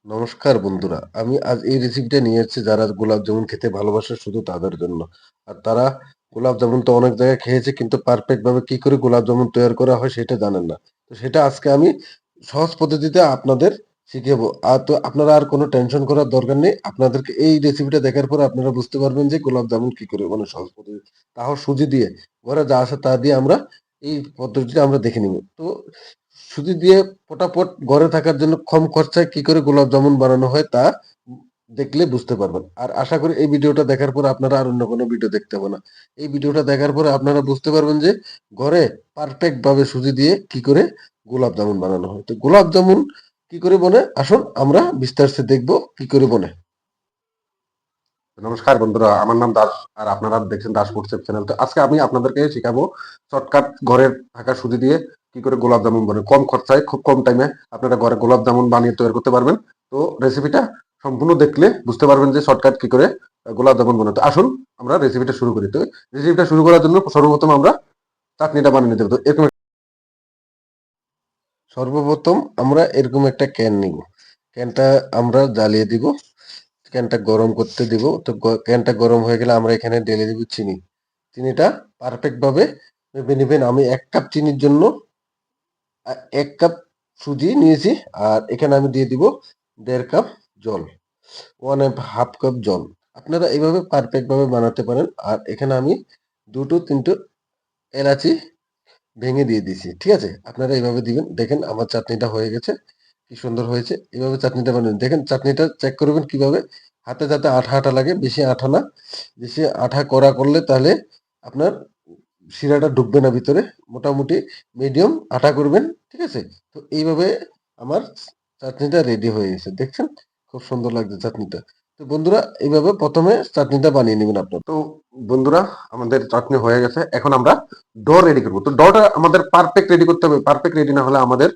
নমস্কার বন্ধুরা, আমি আজ এই রেসিপিটা নিয়ে এসেছি যারা গোলাপ জামুন খেতে ভালোবাসে শুধু তাদের জন্য। আর তারা গোলাপ জামুন তো অনেক জায়গায় খেয়েছে কিন্তু পারফেক্ট ভাবে কি করে গোলাপ জামুন তৈরি করা হয় সেটা জানেন না। তো সেটা আজকে আমি সহজ পদ্ধতিতে আপনাদের শিখাবো। আর তো আপনারা আর কোনো টেনশন করার দরকার নেই। আপনাদেরকে এই রেসিপিটা দেখার পরে আপনারা বুঝতে পারবেন যে গোলাপ জামুন কি করে মানে সহজ পদ্ধতি। তাও সুজি দিয়ে ঘরে যা আছে তা দিয়ে আমরা এই পদ্ধতিটা আমরা দেখে নিব। তো সুজি দিয়ে ফটাফট ঘরে থাকার জন্য কম খরচায় কি করে গোলাপ জামুন বানানো হয় তা দেখলে বুঝতে পারবেন। আর আশা করি এই ভিডিওটা দেখার পর আপনারা আর অন্য কোনো ভিডিও দেখতে হবে না। এই ভিডিওটা দেখার পরে আপনারা বুঝতে পারবেন যে ঘরে পারফেক্ট ভাবে সুজি দিয়ে কি করে গোলাপ জামুন বানানো হয়। তো গোলাপ জামুন কি করে বনে আসুন আমরা বিস্তারিত দেখবো কি করে বনে। নমস্কার বন্ধুরা, আমার নাম দাস আর আপনারা দেখছেন দাস ফুড সেফ চ্যানেল। তো আজকে আমি আপনাদেরকে শেখাবো শর্টকাট ঘরের থাকা সুজি দিয়ে কি করে গোলাপ জামুন বানায় কম খরচায় খুব কম টাইমে আপনারা ঘরে গোলাপ জামুন বানিয়ে তৈরি করতে পারবেন। তো রেসিপিটা সম্পূর্ণ দেখলে বুঝতে পারবেন যে শর্টকাট কি করে গোলাপ জামুন বানাতে। আসুন আমরা রেসিপিটা শুরু করি। তো রেসিপিটা শুরু করার জন্য সর্বপ্রথম আমরা চাটনিটা বানিয়ে নিতে হবে। তো এরকম সর্বপ্রথম আমরা এরকম একটা ক্যান নিব। ক্যানটা আমরা জ্বালিয়ে দিব, ক্যানটা গরম করতে দিব। তো ক্যানটা গরম হয়ে গেলে আমরা এখানে ঢেলে দিব চিনি। চিনিটা পারফেক্ট ভাবে মেপে নেবেন। আমি ১ কাপ চিনির জন্য ১ কাপ সুজি নিয়েছি। আর এখানে আমি দিয়ে দিব ১.৫ কাপ জল, 1 1/2 কাপ জল। আপনারা এইভাবে পারফেক্ট ভাবে বানাতে পারেন। আর এখানে আমি ২-৩ এলাচি ভেঙে দিয়ে দিছি। ঠিক আছে? আপনারা এইভাবে দিবেন। দেখেন আমার চাটনিটা হয়ে গেছে। কি সুন্দর হয়েছে। এভাবে চাটনিটা বানাবেন। দেখেন চাটনিটা চেক করবেন কিভাবে? হাতে যাতে আঠা, আঠা লাগে, বেশি আঠা না। বেশি আঠা কড়া করলে তাহলে আপনার শিরাটা ঢুকবে না ভিতরে। মোটামুটি মিডিয়াম আটা করবেন। ঠিক আছে? তো এইভাবে আমার চাটনিটা রেডি হয়ে গেছে। দেখছেন? খুব সুন্দর লাগছে চাটনিটা। তো বন্ধুরা এইভাবে ১ম এ চাটনিটা বানিয়ে নিবেন আপনারা। তো বন্ধুরা আমাদের চাটনি হয়ে গেছে। এখন আমরা ডো রেডি করব। তো ডোটা আমাদের পারফেক্ট রেডি করতে হবে। পারফেক্ট রেডি না হলে আমাদের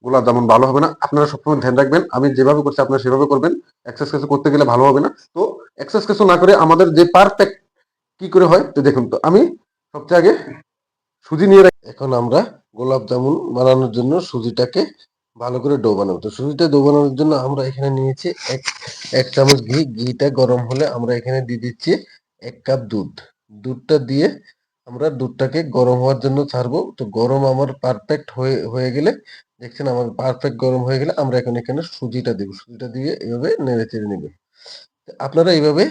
গোলাপ জামুন ভালো হবে না। আপনারা সবসময় ধ্যান রাখবেন। আমি যেভাবে করছি আপনারা সেভাবে করবেন। এক্সেস কিছু করতে গেলে ভালো হবে না। তো এক্সেস কিছু না করে আমাদের যে পারফেক্ট কি করে হয় তো দেখুন। তো আমি সবচেয়ে আগে সুজি নিয়ে রাখি। এখন আমরা গোলাপ জামুন বানানোর জন্য সুজিটাকে ভালো করে ডো বানাবো। তো সুজিটা ডো বানানোর জন্য আমরা এখানে নিয়েছি এক চামচ ঘি। ঘিটা গরম হলে আমরা এখানে দিয়ে দিচ্ছি ১ কাপ দুধ। দুধটা দিয়ে আমরা দুধটাকে গরম হওয়ার জন্য ছাড়বো। তো গরম আমার পারফেক্ট হয়ে গেলে দেখছেন আমার পারফেক্ট গরম হয়ে গেলে আমরা এখন এখানে সুজিটা দিব। সুজিটা দিয়ে এভাবে নেড়ে চেড়ে নেবেন। আপনারা এইভাবে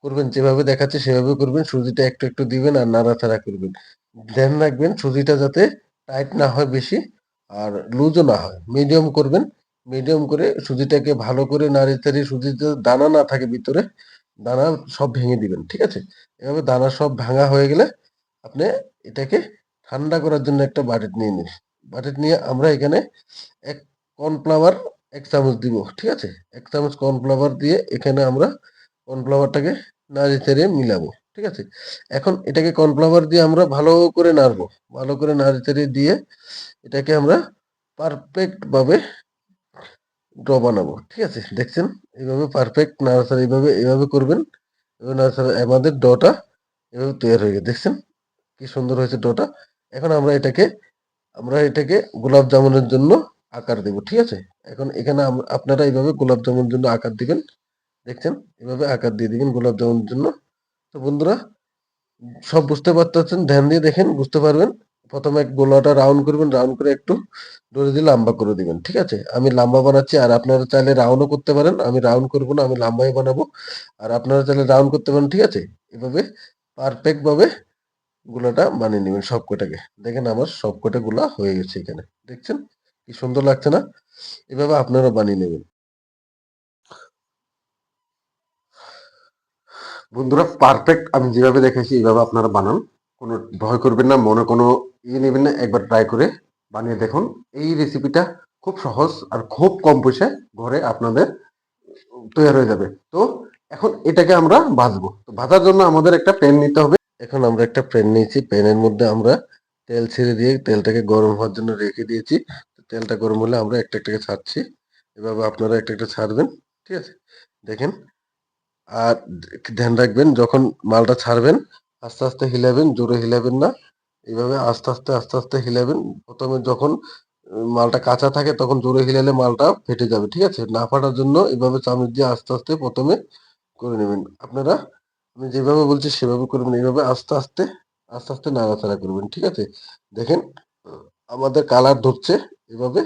করবেন, যেভাবে দেখাচ্ছে সেভাবে করবেন। সুজিটা একটু একটু দিবেন আর নাড়াচাড়া করবেন। ধ্যান রাখবেন সুজিটা যাতে টাইট না হয় বেশি আর লুজও না হয়। মিডিয়াম করবেন। মিডিয়াম করে সুজিটাকে ভালো করে নাড়িয়ে চাড়িয়ে সুজিতে দানা না থাকে ভিতরে, দানা সব ভেঙে দিবেন। ঠিক আছে? এভাবে দানা সব ভাঙা হয়ে গেলে আপনি এটাকে ঠান্ডা করার জন্য একটা বাটিতে নিয়ে নিন। বাটিতে নিয়ে আমরা এখানে এক কর্নফ্লাওয়ার ১ চামচ দিব। ঠিক আছে? ১ চামচ কর্নফ্লাওয়ার দিয়ে এখানে আমরা কর্নফ্লাওয়ারটাকে নাড়ে-চাড়ে মিলাবো। ঠিক আছে? এখন এটাকে কর্নফ্লাওয়ার দিয়ে আমরা ভালো করে নাড়বো। ভালো করে নাড়ে-চাড়ে দিয়ে এটাকে আমরা পারফেক্ট ভাবে ডো বানাবো। ঠিক আছে? দেখছেন? এভাবে পারফেক্ট নাড়াচাড়া এভাবে করবেন। এভাবে নাড়াচাড়া আমাদের ডোটা এভাবে তৈরি হয়ে গেছে। দেখছেন? কি সুন্দর হয়েছে ডোটা। এখন আমরা এটাকে গোলাপ জামুনের জন্য আকার দেব। ঠিক আছে? এখন এখানে আপনারা এইভাবে গোলাপ জামুনের জন্য আকার দিবেন। দেখছেন? এভাবে আকার দিয়ে দিবেন গোলাপ জামুনের জন্য। তো বন্ধুরা সব বুঝতে পারতেছেন, ধ্যান দিয়ে দেখেন বুঝতে পারবেন। ১ম এ গোলাটা রাউন্ড করবেন, রাউন্ড করে একটু দড়ি দিয়ে লম্বা করে দিবেন। ঠিক আছে? আমি লম্বা বানাচ্ছি আর আপনারা চাইলে রাউন্ডও করতে পারেন। আমি রাউন্ড করব না, আমি লম্বাই বানাবো। আর আপনারা চাইলে রাউন্ড করতে পারেন। ঠিক আছে? এভাবে পারফেক্ট ভাবে গুলাটা বানিয়ে নিবেন সবকটাকে। দেখেন আমার সবকটা গুলা হয়ে গেছে এখানে। দেখছেন? কি সুন্দর লাগছে না? এভাবে আপনারা বানিয়ে নেবেন। বন্ধুরা পারফেক্ট আমি যেভাবে দেখেছি এইভাবে আপনারা বানান। কোনো ভয় করবেন না, মনে কোনো নেবেন না। একবার ট্রাই করে বানিয়ে দেখুন। এই রেসিপিটা খুব সহজ আর খুব কম পয়সায় ঘরে আপনাদের তৈরি হয়ে যাবে। তো এখন এটাকে আমরা ভাজবো। তো ভাজার জন্য আমাদের একটা প্যান নিতে হবে। এখন আমরা একটা প্যান নিয়েছি। প্যানের মধ্যে আমরা তেল ছেড়ে দিয়ে তেলটাকে গরম হওয়ার জন্য রেখে দিয়েছি। তো তেলটা গরম হলে আমরা একটা একটাকে ছাড়ছি। এভাবে আপনারা একটা একটা ছাড়বেন। ঠিক আছে? দেখেন আর ধ্যান রাখবেন যখন মালটা ছাড়বেন আস্তে আস্তে হিলাবেন, জোরে হিলাবেন না। এইভাবে আস্তে আস্তে হিলাবেন। ১ম এ যখন মালটা কাঁচা থাকে তখন জোরে হিলালে মালটা ফেটে যাবে, ঠিক আছে? না ফাটার জন্য এভাবে চামচ দিয়ে আস্তে আস্তে প্রথমে করে নেবেন। আপনারা আমি যেভাবে বলছি সেভাবে করবেন, এইভাবে আস্তে আস্তে আস্তে আস্তে নাড়াচাড়া করবেন, ঠিক আছে? দেখেন আমাদের কালার ধরছে, এভাবে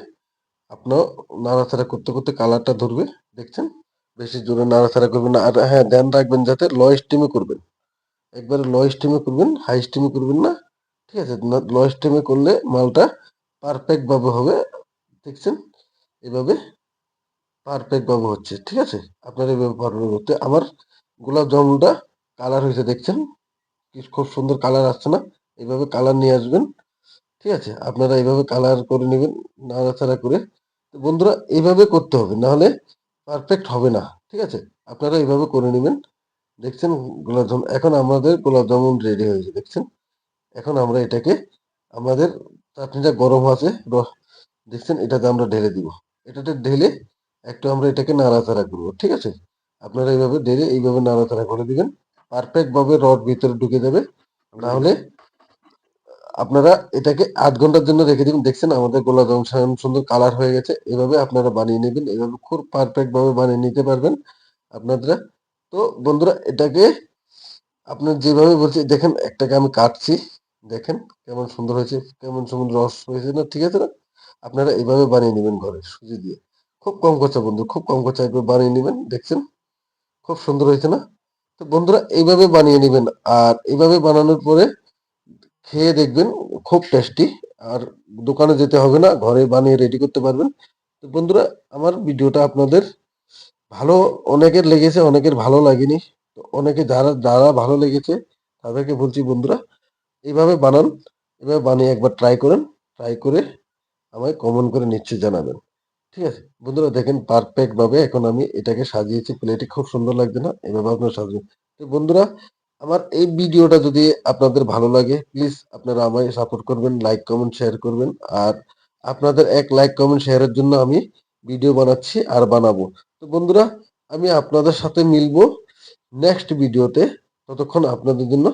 আপনার নাড়াচাড়া করতে করতে কালারটা ধরবে, দেখছেন? বেশি জোরে নাড়াচাড়া করবেন না। আর হ্যাঁ, ধ্যান রাখবেন যাতে লো স্টিমে করবেন, একবারে লো স্টিমে করবেন, হাই স্টিমে করবেন না, ঠিক আছে? লো স্টিমে করলে মালটা পারফেক্ট ভাবে হবে, দেখছেন? এভাবে পারফেক্ট ভাবে হচ্ছে, ঠিক আছে? আপনার এভাবে পারফেক্ট করতে আমার গোলাপ জামুনটা কালার হয়েছে, দেখছেন? কি খুব সুন্দর কালার আসছে না? এভাবে কালার নিয়ে আসবেন, ঠিক আছে? আপনারা এইভাবে কালার করে নেবেন নাড়াচাড়া করে। তো বন্ধুরা এইভাবে করতে হবে, নাহলে পারফেক্ট হবে না, ঠিক আছে? আপনারা এইভাবে করে নেবেন, দেখছেন? গোলাপ জামুন এখন আমাদের গোলাপ জামুন রেডি হয়েছে, দেখছেন? এখন আমরা এটাকে আমাদের চাটনিটা গরম আছে, দেখছেন? এটাতে আমরা ঢেলে দিব। এটাতে ঢেলে একটু আমরা এটাকে নাড়াচাড়া করবো, ঠিক আছে? আপনারা এইভাবে ঢেলে এইভাবে নাড়াচাড়া করে দিবেন, পারফেক্ট ভাবে রড ভিতরে ঢুকে যাবে। না হলে আপনারা এটাকে ৮ ঘন্টার জন্য রেখে দিবেন। দেখছেন আমাদের গোলাপ জামুন সুন্দর কালার হয়ে গেছে। এভাবে আপনারা বানিয়ে নেবেন। এভাবে খুব পারফেক্ট ভাবে বানিয়ে নিতে পারবেন আপনারা। তো বন্ধুরা এটাকে আপনার যেভাবে বলছি দেখেন, একটাকে আমি কাটছি, দেখেন কেমন সুন্দর হয়েছে, কেমন সুন্দর রস হয়েছে না, ঠিক আছে না? আপনারা এভাবে বানিয়ে নেবেন ঘরে সুজি দিয়ে। খুব কম খরচা বন্ধু, খুব কম খরচা একবার বানিয়ে নেবেন, দেখছেন? খুব সুন্দর হয়েছে না? তো বন্ধুরা এইভাবে বানিয়ে নেবেন। আর এইভাবে বানানোর পরে খেয়ে দেখবেন খুব টেস্টি। আর দোকানে যেতে হবে না, ঘরে বানিয়ে রেডি করতে পারবেন। তো বন্ধুরা আমার ভিডিওটা আপনাদের ভালো অনেকের লেগেছে, অনেকের ভালো লাগেনি। তো অনেকে যারা যারা ভালো লেগেছে তাদেরকে বলছি বন্ধুরা এইভাবে বানান, এভাবে বানিয়ে একবার ট্রাই করেন, ট্রাই করে আমায় কমেন্ট করে নিশ্চয়ই জানাবেন, ঠিক আছে? বন্ধুরা দেখেন পারফেক্ট ভাবে এখন আমি এটাকে সাজিয়েছি প্লেটে, খুব সুন্দর লাগছে না? এভাবে আপনারা সাজাবেন। তো বন্ধুরা আমার এই ভিডিওটা যদি আপনাদের ভালো লাগে প্লিজ আপনারা আমায় সাপোর্ট করবেন, লাইক কমেন্ট শেয়ার করবেন। আর আপনাদের এক লাইক কমেন্ট শেয়ারের জন্য আমি ভিডিও বানাচ্ছি আর বানাবো। তো বন্ধুরা আমি আপনাদের সাথে মিলবো নেক্সট ভিডিওতে। ততক্ষণ আপনাদের জন্য